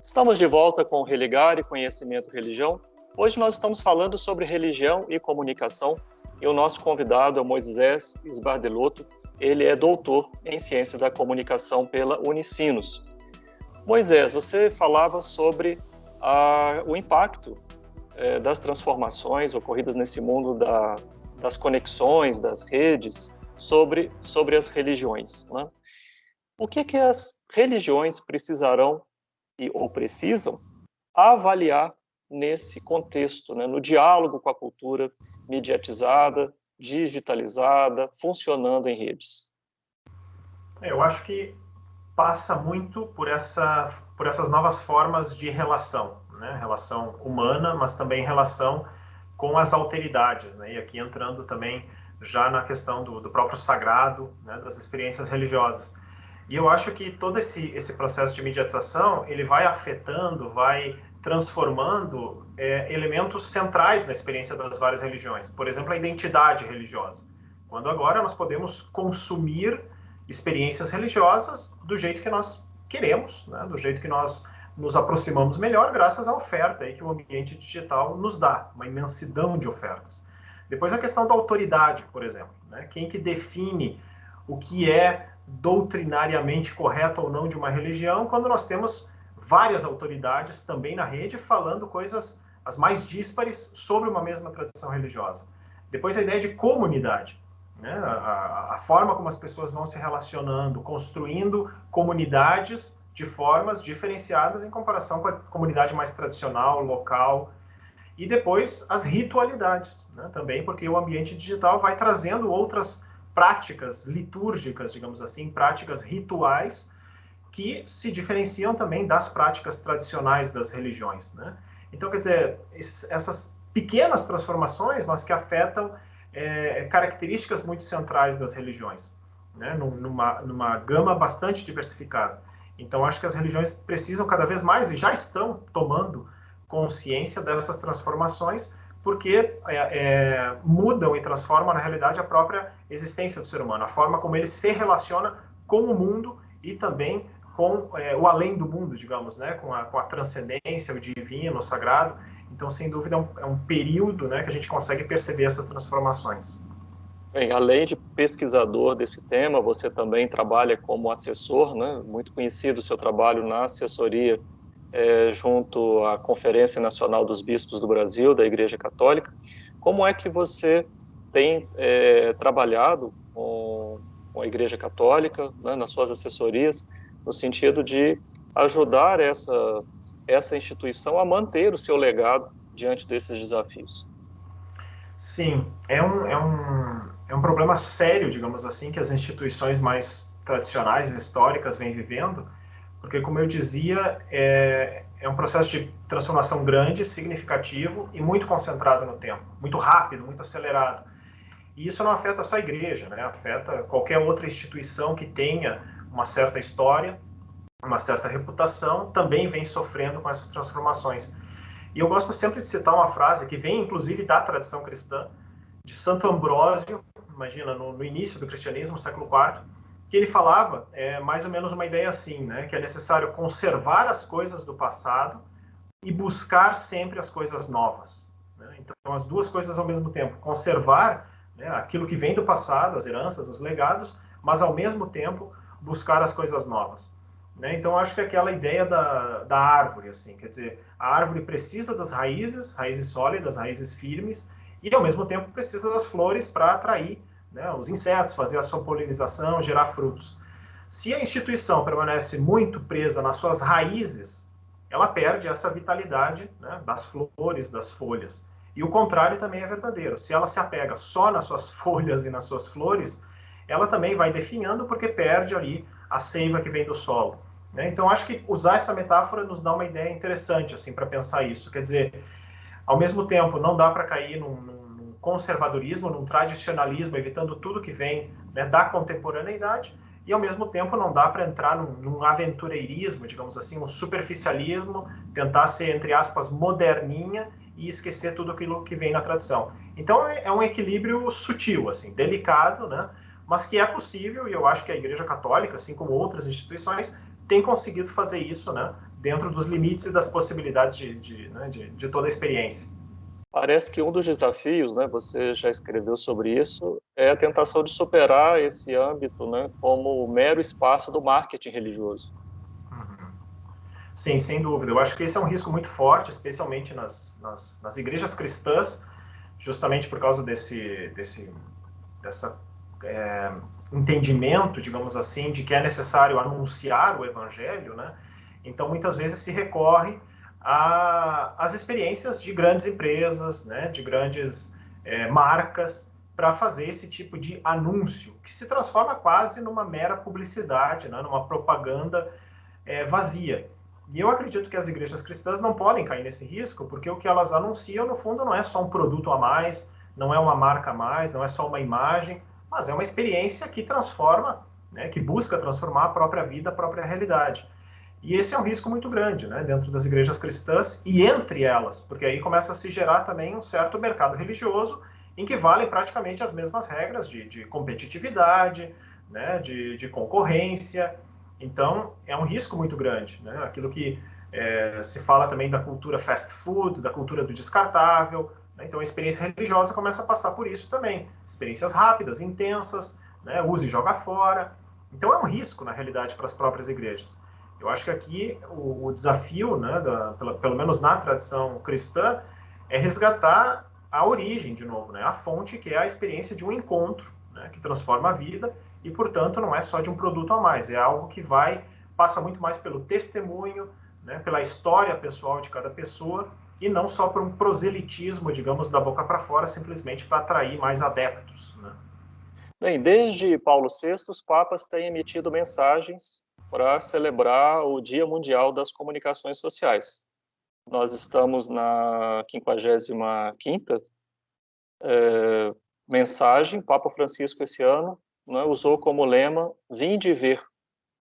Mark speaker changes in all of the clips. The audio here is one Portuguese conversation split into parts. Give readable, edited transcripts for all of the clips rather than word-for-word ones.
Speaker 1: Estamos de volta com Religar e Conhecimento Religião. Hoje nós estamos falando sobre religião e comunicação e o nosso convidado é o Moisés Sbardelotto. Ele é doutor em Ciência da Comunicação pela Unicinos. Moisés, você falava sobre o impacto das transformações ocorridas nesse mundo das conexões, das redes, sobre as religiões, né? O que as religiões precisarão ou precisam avaliar nesse contexto, né, no diálogo com a cultura mediatizada, digitalizada, funcionando em redes?
Speaker 2: Eu acho que passa muito por essas novas formas de relação, né? Relação humana, mas também relação com as alteridades, né? E aqui entrando também já na questão do próprio sagrado, né? Das experiências religiosas. E eu acho que todo esse processo de mediatização, ele vai afetando, vai transformando elementos centrais na experiência das várias religiões. Por exemplo, a identidade religiosa. Quando agora nós podemos consumir experiências religiosas do jeito que nós queremos, né? Do jeito que nós nos aproximamos melhor, graças à oferta aí que o ambiente digital nos dá, uma imensidão de ofertas. Depois a questão da autoridade, por exemplo, né? Quem que define o que é doutrinariamente correto ou não de uma religião, quando nós temos várias autoridades também na rede falando coisas as mais díspares sobre uma mesma tradição religiosa. Depois a ideia de comunidade, né? A forma como as pessoas vão se relacionando, construindo comunidades de formas diferenciadas em comparação com a comunidade mais tradicional, local. E depois as ritualidades, né? Também porque o ambiente digital vai trazendo outras práticas litúrgicas, digamos assim, práticas rituais que se diferenciam também das práticas tradicionais das religiões, né? Então, quer dizer, essas pequenas transformações, mas que afetam características muito centrais das religiões, né? Numa gama bastante diversificada. Então, acho que as religiões precisam cada vez mais, e já estão tomando consciência dessas transformações, porque mudam e transformam, na realidade, a própria existência do ser humano, a forma como ele se relaciona com o mundo e também com o além do mundo, digamos, né? com a transcendência, o divino, o sagrado. Então, sem dúvida, é um período, né, que a gente consegue perceber essas transformações.
Speaker 1: Bem, além de pesquisador desse tema, você também trabalha como assessor, né? Muito conhecido o seu trabalho na assessoria junto à Conferência Nacional dos Bispos do Brasil, da Igreja Católica. Como é que você tem trabalhado com a Igreja Católica, né, nas suas assessorias, no sentido de ajudar essa instituição a manter o seu legado diante desses desafios?
Speaker 2: Sim, é um problema sério, digamos assim, que as instituições mais tradicionais e históricas vêm vivendo, porque, como eu dizia, é um processo de transformação grande, significativo e muito concentrado no tempo, muito rápido, muito acelerado. E isso não afeta só a igreja, né? Afeta qualquer outra instituição que tenha uma certa história, uma certa reputação, também vem sofrendo com essas transformações. E eu gosto sempre de citar uma frase que vem, inclusive, da tradição cristã, de Santo Ambrósio, imagina, no início do cristianismo, século IV, que ele falava mais ou menos uma ideia assim, né? Que é necessário conservar as coisas do passado e buscar sempre as coisas novas, né? Então, as duas coisas ao mesmo tempo. Conservar, né, aquilo que vem do passado, as heranças, os legados, mas, ao mesmo tempo, buscar as coisas novas. Né? Então, acho que aquela ideia da árvore, assim, quer dizer, a árvore precisa das raízes, raízes sólidas, raízes firmes, e, ao mesmo tempo, precisa das flores para atrair, né, os insetos, fazer a sua polinização, gerar frutos. Se a instituição permanece muito presa nas suas raízes, ela perde essa vitalidade, né, das flores, das folhas. E o contrário também é verdadeiro. Se ela se apega só nas suas folhas e nas suas flores, ela também vai definhando porque perde ali a seiva que vem do solo. Né? Então, acho que usar essa metáfora nos dá uma ideia interessante assim para pensar isso. Quer dizer, ao mesmo tempo, não dá para cair num conservadorismo, num tradicionalismo, evitando tudo que vem, né, da contemporaneidade, e ao mesmo tempo não dá para entrar num aventureirismo, digamos assim, um superficialismo, tentar ser, entre aspas, moderninha e esquecer tudo aquilo que vem na tradição. Então é um equilíbrio sutil, assim, delicado, né? Mas que é possível, e eu acho que a Igreja Católica, assim como outras instituições, tem conseguido fazer isso, né? dentro dos limites e das possibilidades né, de toda a experiência.
Speaker 1: Parece que um dos desafios, né, você já escreveu sobre isso, é a tentação de superar esse âmbito, né, como mero espaço do marketing religioso.
Speaker 2: Uhum. Sim, sem dúvida. Eu acho que esse é um risco muito forte, especialmente nas igrejas cristãs, justamente por causa dessa entendimento, digamos assim, de que é necessário anunciar o evangelho, né? Então, muitas vezes se recorre às experiências de grandes empresas, né? De grandes marcas, para fazer esse tipo de anúncio, que se transforma quase numa mera publicidade, né? Numa propaganda vazia. E eu acredito que as igrejas cristãs não podem cair nesse risco, porque o que elas anunciam, no fundo, não é só um produto a mais, não é uma marca a mais, não é só uma imagem, mas é uma experiência que transforma, né, que busca transformar a própria vida, a própria realidade. E esse é um risco muito grande, né, dentro das igrejas cristãs e entre elas, porque aí começa a se gerar também um certo mercado religioso em que valem praticamente as mesmas regras de competitividade, né, de concorrência. Então, é um risco muito grande, né? Aquilo que se fala também da cultura fast food, da cultura do descartável, né? Então, a experiência religiosa começa a passar por isso também. Experiências rápidas, intensas, né? Use e joga fora. Então, é um risco, na realidade, para as próprias igrejas. Eu acho que aqui o desafio, né, pelo menos na tradição cristã, é resgatar a origem, de novo, né? A fonte, que é a experiência de um encontro, né, que transforma a vida e, portanto, não é só de um produto a mais, é algo que passa muito mais pelo testemunho, né, pela história pessoal de cada pessoa e não só por um proselitismo, digamos, da boca para fora, simplesmente para atrair mais adeptos, né?
Speaker 1: Bem, desde Paulo VI, os papas têm emitido mensagens para celebrar o Dia Mundial das Comunicações Sociais. Nós estamos na 55ª mensagem. Papa Francisco, esse ano, né, usou como lema "Vinde e ver",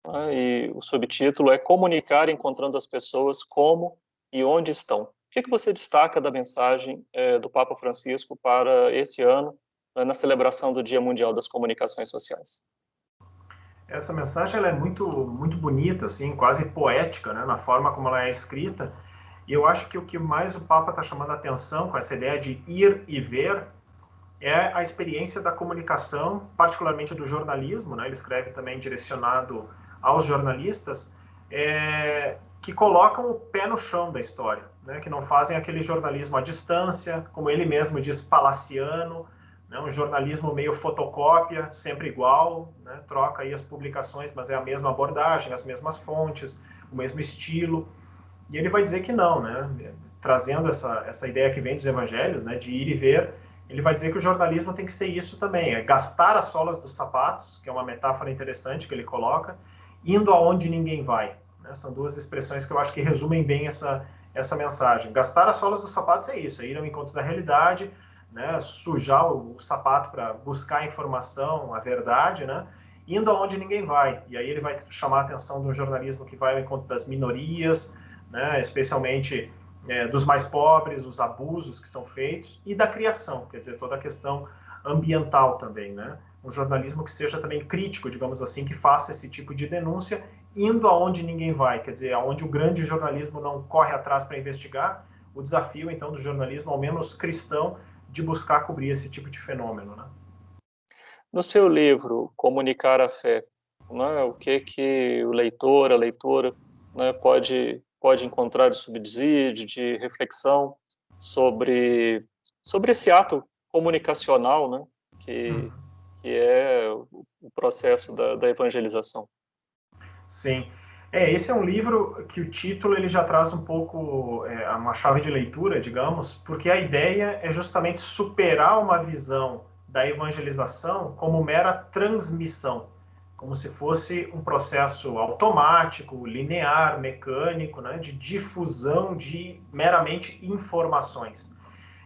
Speaker 1: né, e o subtítulo é "Comunicar encontrando as pessoas como e onde estão". O que você destaca da mensagem do Papa Francisco para esse ano, né, na celebração do Dia Mundial das Comunicações Sociais?
Speaker 2: Essa mensagem ela é muito bonita, assim, quase poética, né, na forma como ela é escrita. E eu acho que o que mais o Papa está chamando a atenção com essa ideia de ir e ver é a experiência da comunicação, particularmente do jornalismo, né? Ele escreve também direcionado aos jornalistas, que colocam o pé no chão da história, né? Que não fazem aquele jornalismo à distância, como ele mesmo diz, palaciano, né? Um jornalismo meio fotocópia, sempre igual, né? Troca aí as publicações, mas é a mesma abordagem, as mesmas fontes, o mesmo estilo. E ele vai dizer que não, né? Trazendo essa ideia que vem dos evangelhos, né? De ir e ver, ele vai dizer que o jornalismo tem que ser isso também, é gastar as solas dos sapatos, que é uma metáfora interessante que ele coloca, indo aonde ninguém vai. Né? São duas expressões que eu acho que resumem bem essa mensagem. Gastar as solas dos sapatos é isso, é ir ao encontro da realidade, né? Sujar o sapato para buscar a informação, a verdade, né? Indo aonde ninguém vai. E aí ele vai chamar a atenção de um jornalismo que vai ao encontro das minorias, né? Especialmente dos mais pobres, os abusos que são feitos, e da criação, quer dizer, toda a questão ambiental também, né? Um jornalismo que seja também crítico, digamos assim, que faça esse tipo de denúncia, indo aonde ninguém vai, quer dizer, aonde o grande jornalismo não corre atrás para investigar, o desafio, então, do jornalismo, ao menos cristão, de buscar cobrir esse tipo de fenômeno, né?
Speaker 1: No seu livro Comunicar a Fé, né, o que o leitor, a leitora, né, pode encontrar de subsídio, de reflexão sobre esse ato comunicacional, né, que,
Speaker 2: Uhum.
Speaker 1: que é o processo da evangelização?
Speaker 2: Sim. Esse é um livro que o título ele já traz um pouco uma chave de leitura, digamos, porque a ideia é justamente superar uma visão da evangelização como mera transmissão, como se fosse um processo automático, linear, mecânico, né, de difusão de meramente informações.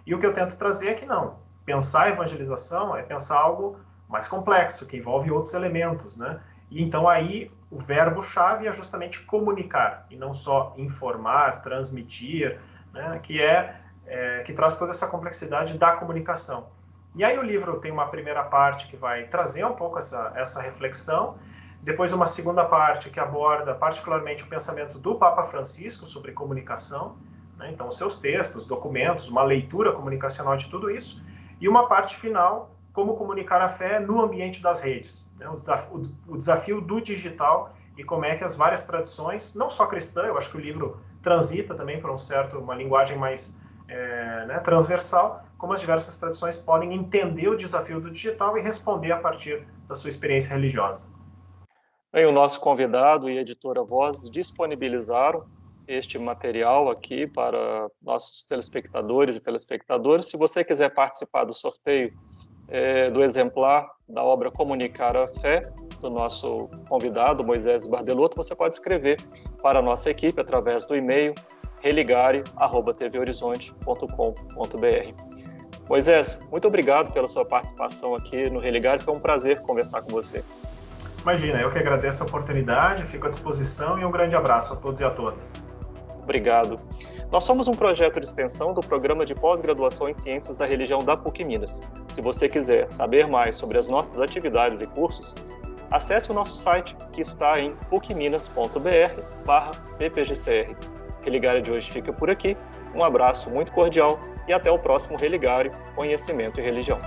Speaker 2: E o que eu tento trazer é que não. Pensar a evangelização é pensar algo mais complexo, que envolve outros elementos, né? E então aí o verbo-chave é justamente comunicar, e não só informar, transmitir, né? Que traz toda essa complexidade da comunicação. E aí o livro tem uma primeira parte que vai trazer um pouco essa reflexão, Depois uma segunda parte que aborda particularmente o pensamento do Papa Francisco sobre comunicação, né? Então seus textos, documentos, uma leitura comunicacional de tudo isso. E uma parte final, como comunicar a fé no ambiente das redes, né? O desafio do digital e como é que as várias tradições, não só cristã, eu acho que o livro transita também por uma linguagem mais né, transversal, como as diversas tradições podem entender o desafio do digital e responder a partir da sua experiência religiosa.
Speaker 1: Bem, o nosso convidado e a editora Voz disponibilizaram este material aqui para nossos telespectadores e telespectadoras. Se você quiser participar do sorteio do exemplar da obra Comunicar a Fé, do nosso convidado, Moisés Bardelotto, você pode escrever para a nossa equipe através do e-mail religare@tvhorizonte.com.br. Moisés, muito obrigado pela sua participação aqui no Religare, foi um prazer conversar com você.
Speaker 2: Imagina, eu que agradeço a oportunidade, fico à disposição e um grande abraço a todos e a todas.
Speaker 1: Obrigado. Nós somos um projeto de extensão do Programa de Pós-Graduação em Ciências da Religião da PUC Minas. Se você quiser saber mais sobre as nossas atividades e cursos, acesse o nosso site, que está em pucminas.br/ppgcr. Religare de hoje fica por aqui. Um abraço muito cordial e até o próximo Religare, Conhecimento e Religião.